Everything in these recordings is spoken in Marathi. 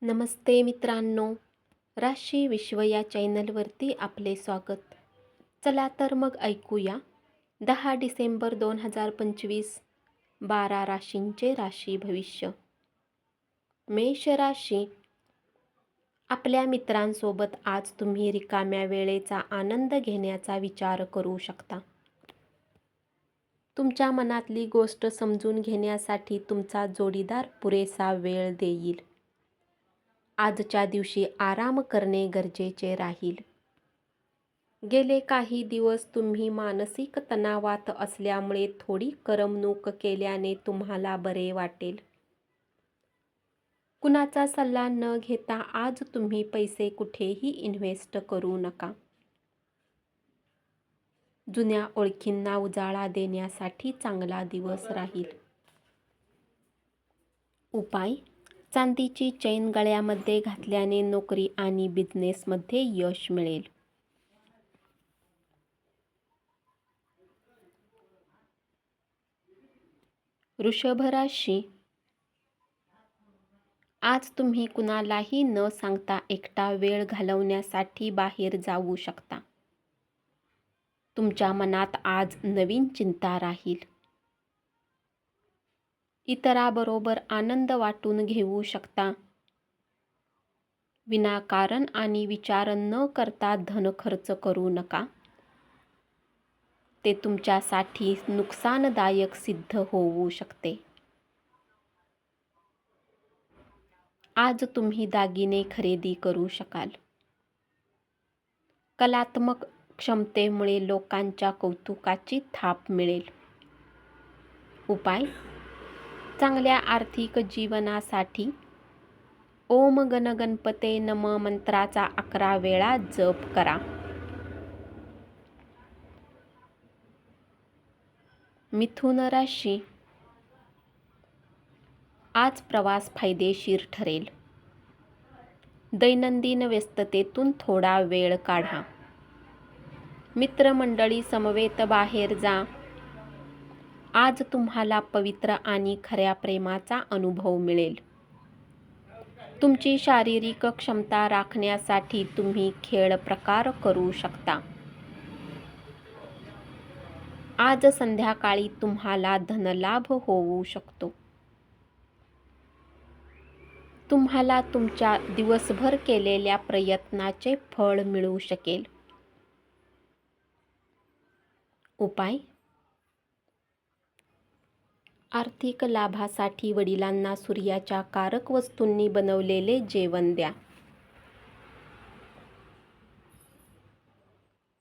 नमस्ते मित्रांनो, राशी विश्व या चॅनलवरती आपले स्वागत. चला तर मग ऐकूया 10 डिसेंबर 2025 12 राशींचे राशी भविष्य. मेष राशी. आपल्या मित्रांसोबत आज तुम्ही रिकाम्या वेळेचा आनंद घेण्याचा विचार करू शकता. तुमच्या मनातली गोष्ट समजून घेण्यासाठी तुमचा जोडीदार पुरेसा वेळ देईल. आजच्या दिवशी आराम करणे गरजेचे राहील. गेले काही दिवस तुम्ही मानसिक तणावात असल्यामुळे थोडी करमणूक केल्याने तुम्हाला बरे वाटेल. कुणाचा सल्ला न घेता आज तुम्ही पैसे कुठेही इन्व्हेस्ट करू नका. जुन्या ओळखींना उजाळा देण्यासाठी चांगला दिवस राहील. उपाय: चांदीची चैन गळ्यामध्ये घातल्याने नोकरी आणि बिझनेसमध्ये यश मिळेल. वृषभ राशी. आज तुम्ही कुणालाही न सांगता एकटा वेळ घालवण्यासाठी बाहेर जाऊ शकता. तुमच्या मनात आज नवीन चिंता राहील. इतराबरोबर आनंद वाटून घेऊ शकता. विनाकारण आणि विचार न करता धन खर्च करू नका. ते तुमच्यासाठी नुकसानदायक सिद्ध होऊ शकते. आज तुम्ही दागिने खरेदी करू शकाल. कलात्मक क्षमतेमुळे लोकांच्या कौतुकाची थाप मिळेल. उपाय: चांगल्या आर्थिक जीवनासाठी ओम गण गणपते नम मंत्राचा 11 वेळा जप करा. मिथुन राशी. आज प्रवास फायदेशीर ठरेल. दैनंदिन व्यस्ततेतून थोडा वेळ काढा. मित्रमंडळी समवेत बाहेर जा. आज तुम्हाला पवित्र आणि खऱ्या प्रेमाचा अनुभव मिळेल. तुमची शारीरिक क्षमता राखण्यासाठी तुम्ही खेळ प्रकार करू शकता. आज संध्याकाळी तुम्हाला धनलाभ होऊ शकतो. तुम्हाला तुमच्या दिवसभर केलेल्या प्रयत्नाचे फळ मिळू शकेल. उपाय: आर्थिक लाभासाठी वडिलांना सूर्याच्या कारक वस्तूंनी बनवलेले जेवण द्या.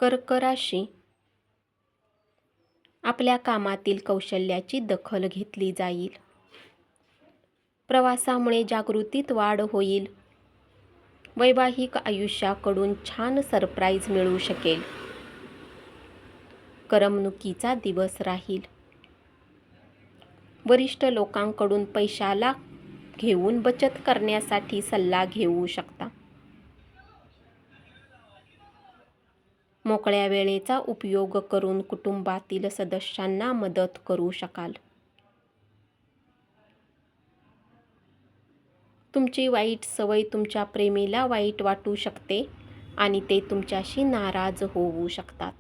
कर्क राशी. आपल्या कामातील कौशल्याची दखल घेतली जाईल. प्रवासामुळे जागृतीत वाढ होईल. वैवाहिक आयुष्याकडून छान सरप्राईज मिळू शकेल. करमणुकीचा दिवस राहील. वरिष्ठ लोकांकडून पैशाला घेऊन बचत करण्यासाठी सल्ला घेऊ शकता. मोकळ्या वेळेचा उपयोग करून कुटुंबातील सदस्यांना मदत करू शकाल. तुमची वाईट सवय तुमच्या प्रेमीला वाईट वाटू शकते आणि ते तुमच्याशी नाराज होऊ शकतात.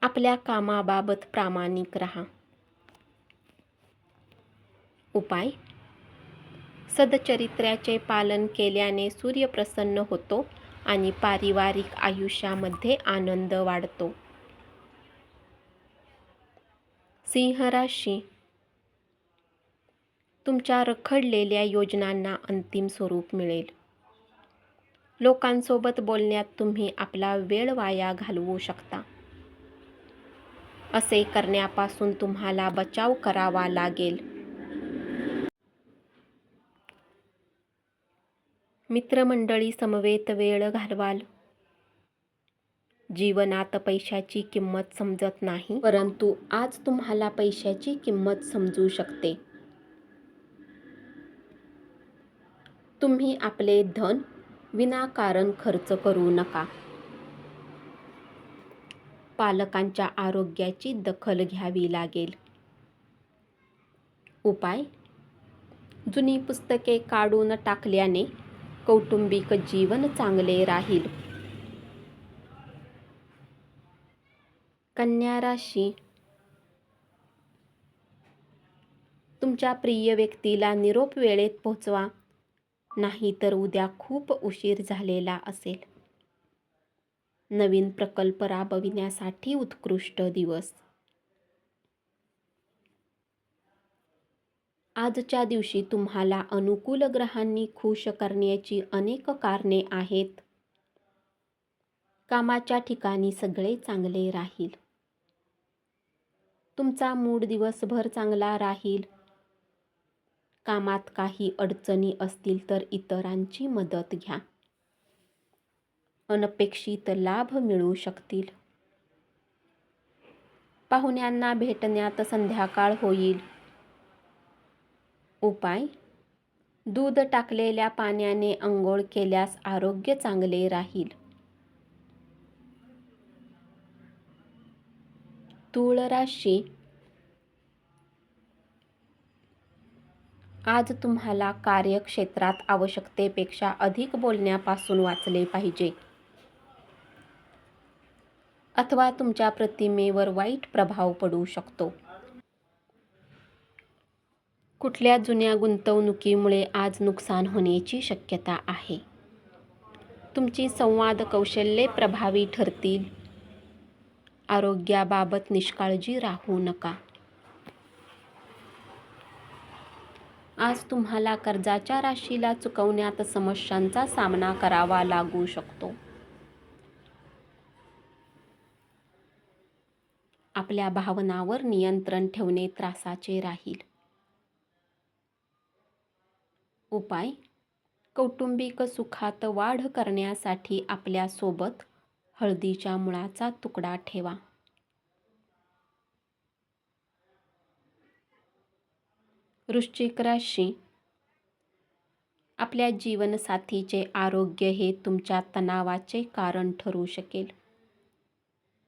आपल्या कामाबाबत प्रामाणिक राहा. उपाय: सदचरित्र्याचे पालन केल्याने सूर्य प्रसन्न होतो आणि पारिवारिक आयुष्यामध्ये आनंद वाढतो. सिंह राशी. तुमच्या रखडलेल्या योजनांना अंतिम स्वरूप मिळेल. लोकांसोबत बोलण्यात तुम्ही आपला वेळ वाया घालवू शकता. असे करण्यापासून तुम्हाला बचाव करावा लागेल. मित्रमंडळी समवेत वेळ घालवाल. जीवनात पैशाची किंमत समजत नाही, परंतु आज तुम्हाला पैशाची किंमत समजू शकते. तुम्ही आपले धन विनाकारण खर्च करू नका. पालकांच्या आरोग्याची दखल घ्यावी लागेल. उपाय: जुनी पुस्तके काढून टाकल्याने कौटुंबिक जीवन चांगले राहील. कन्या राशी, तुमच्या प्रिय व्यक्तीला निरोप वेळेत पोहोचवा, नाहीतर उद्या खूप उशीर झालेला असेल. नवीन प्रकल्प राबविण्यासाठी उत्कृष्ट दिवस. आजच्या दिवशी तुम्हाला अनुकूल ग्रहांनी खुश करण्याची अनेक कारणे आहेत. कामाच्या ठिकाणी सगळे चांगले राहील. तुमचा मूड दिवसभर चांगला राहील. कामात काही अडचणी असतील तर इतरांची मदत घ्या. अनपेक्षित लाभ मिळू शकतील. पाहुण्यांना भेटण्यात संध्याकाळ होईल. उपाय: दूध टाकलेल्या पाण्याने अंघोळ केल्यास आरोग्य चांगले राहील. तूळ राशी, आज तुम्हाला कार्यक्षेत्रात आवश्यकतेपेक्षा अधिक बोलण्यापासून वाचले पाहिजे, अथवा तुमच्या प्रतिमेवर वाईट प्रभाव पडू शकतो. कुठल्या जुन्या गुंतवणुकीमुळे आज नुकसान होण्याची शक्यता आहे. तुमची संवाद कौशल्ये प्रभावी ठरतील. आरोग्याबाबत निष्काळजी राहू नका. आज तुम्हाला कर्जाच्या राशीला चुकवण्यात समस्यांचा सामना करावा लागू शकतो. आपल्या भावनांवर नियंत्रण ठेवणे त्रासाचे राहील. उपाय: कौटुंबिक सुखात वाढ करण्यासाठी आपल्या सोबत हळदीच्या मुळाचा तुकडा ठेवा. वृश्चिक राशी, आपल्या जीवनसाथीचे आरोग्य हे तुमच्या तणावाचे कारण ठरू शकेल.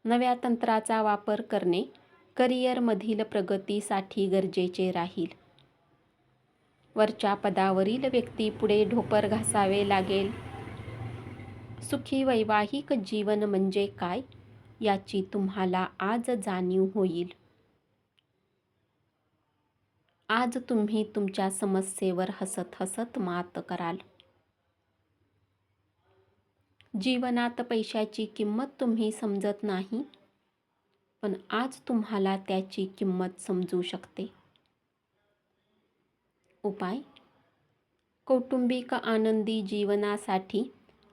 नव्या तंत्राचा वापर करणे करिअरमधील प्रगतीसाठी गरजेचे राहील. वरच्या पदावरील व्यक्ती पुढे ढोपर घासावे लागेल. सुखी वैवाहिक जीवन म्हणजे काय याची तुम्हाला आज जाणीव होईल. आज तुम्ही तुमच्या समस्येवर हसत हसत मात कराल. जीवनात पैशाची किंमत तुम्ही समजत नाही, पण आज तुम्हाला त्याची किंमत समजू शकते. उपाय: कौटुंबिक आनंदी जीवनासाठी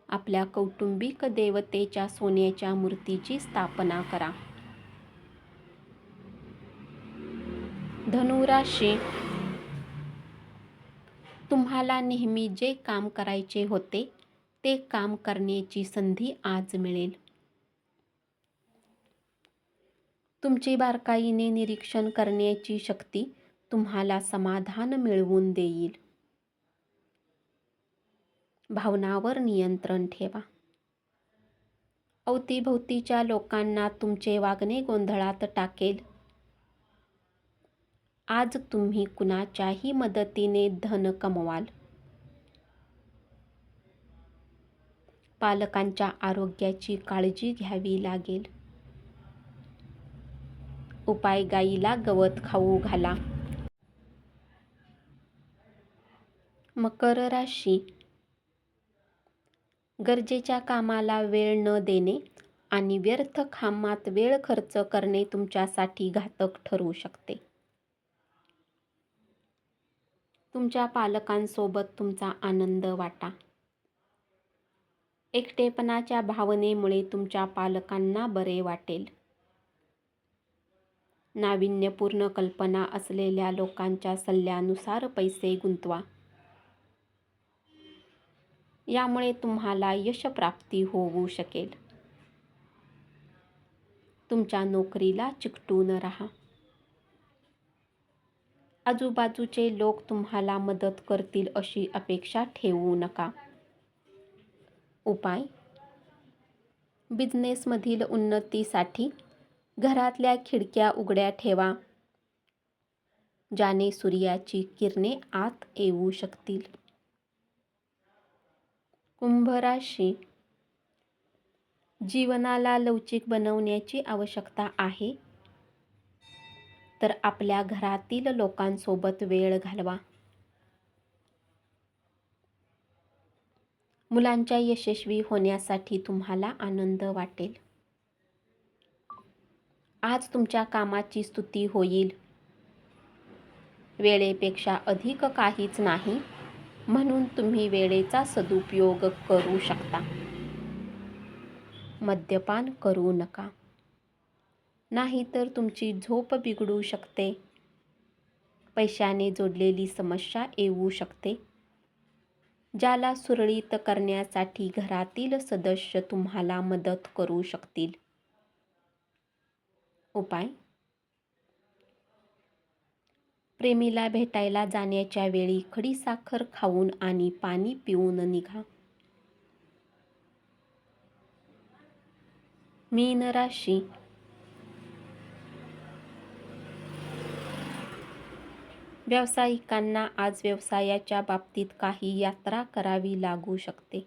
आपल्या कौटुंबिक देवतेच्या सोन्याच्या मूर्तीची स्थापना करा. धनु राशी, तुम्हाला नेहमी जे काम करायचे होते ते काम करण्याची संधी आज मिळेल. तुमची बारकाईने निरीक्षण करण्याची शक्ती तुम्हाला समाधान मिळवून देईल. भावनांवर नियंत्रण ठेवा. अवतीभोवतीच्या लोकांना तुमचे वागणे गोंधळात टाकेल. आज तुम्ही कुणाच्याही मदतीने धन कमवाल. पालकांच्या आरोग्याची काळजी घ्यावी लागेल. उपाय: गाईला गवत खाऊ घाला. मकर राशी, गरजेच्या कामाला वेळ न देणे आणि व्यर्थ कामात वेळ खर्च करणे तुमच्यासाठी घातक ठरू शकते. तुमच्या पालकांसोबत तुमचा आनंद वाटा. एकटेपणाच्या भावनेमुळे तुमच्या पालकांना बरे वाटेल. नाविन्यपूर्ण कल्पना असलेल्या लोकांच्या सल्ल्यानुसार पैसे गुंतवा. यामुळे तुम्हाला यशप्राप्ती होऊ शकेल. तुमच्या नोकरीला चिकटून राहा. आजूबाजूचे लोक तुम्हाला मदत करतील अशी अपेक्षा ठेवू नका. उपाय: बिझनेसमधील उन्नतीसाठी घरातल्या खिडक्या उघड्या ठेवा. ज्याने सूर्याची किरणे आत येऊ शकतील. कुंभ राशी, जीवनाला लवचिक बनवण्याची आवश्यकता आहे, तर आपल्या घरातील लोकांसोबत वेळ घालवा. मुलांच्या यशस्वी होण्यासाठी तुम्हाला आनंद वाटेल. आज तुमच्या कामाची स्तुती होईल. वेळेपेक्षा अधिक काहीच नाही, म्हणून तुम्ही वेळेचा सदुपयोग करू शकता. मद्यपान करू नका, नाहीतर तुमची झोप बिघडू शकते. पैशाने जोडलेली समस्या येऊ शकते, ज्याला सुरळीत करण्यासाठी घरातील सदस्य तुम्हाला मदत करू शकतील. उपाय: प्रेमीला भेटायला जाण्याच्या वेळी खडीसाखर खाऊन आणि पाणी पिऊन निघा. मीन राशी, व्यावसायिकांना आज व्यवसायाच्या बाबतीत काही यात्रा करावी लागू शकते.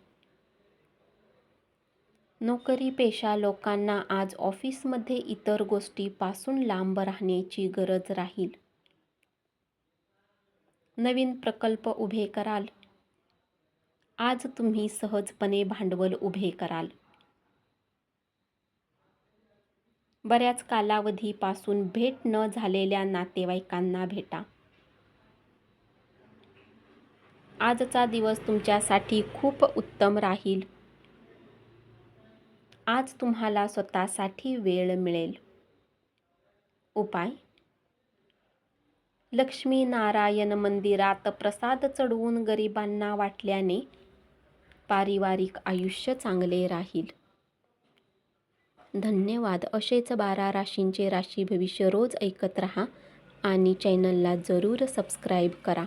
नोकरी पेशा लोकांना आज ऑफिसमध्ये इतर गोष्टींपासून लांब राहण्याची गरज राहील. नवीन प्रकल्प उभे कराल. आज तुम्ही सहजपणे भांडवल उभे कराल. बऱ्याच कालावधीपासून भेट न झालेल्या नातेवाईकांना भेटा. आजचा दिवस तुमच्यासाठी खूप उत्तम राहील. आज तुम्हाला स्वतःसाठी वेळ मिळेल. उपाय: लक्ष्मी नारायण मंदिरात प्रसाद चढवून गरिबांना वाटल्याने पारिवारिक आयुष्य चांगले राहील. धन्यवाद. असेच 12 राशींचे राशी भविष्य रोज ऐकत रहा आणि चॅनलला जरूर सबस्क्राईब करा.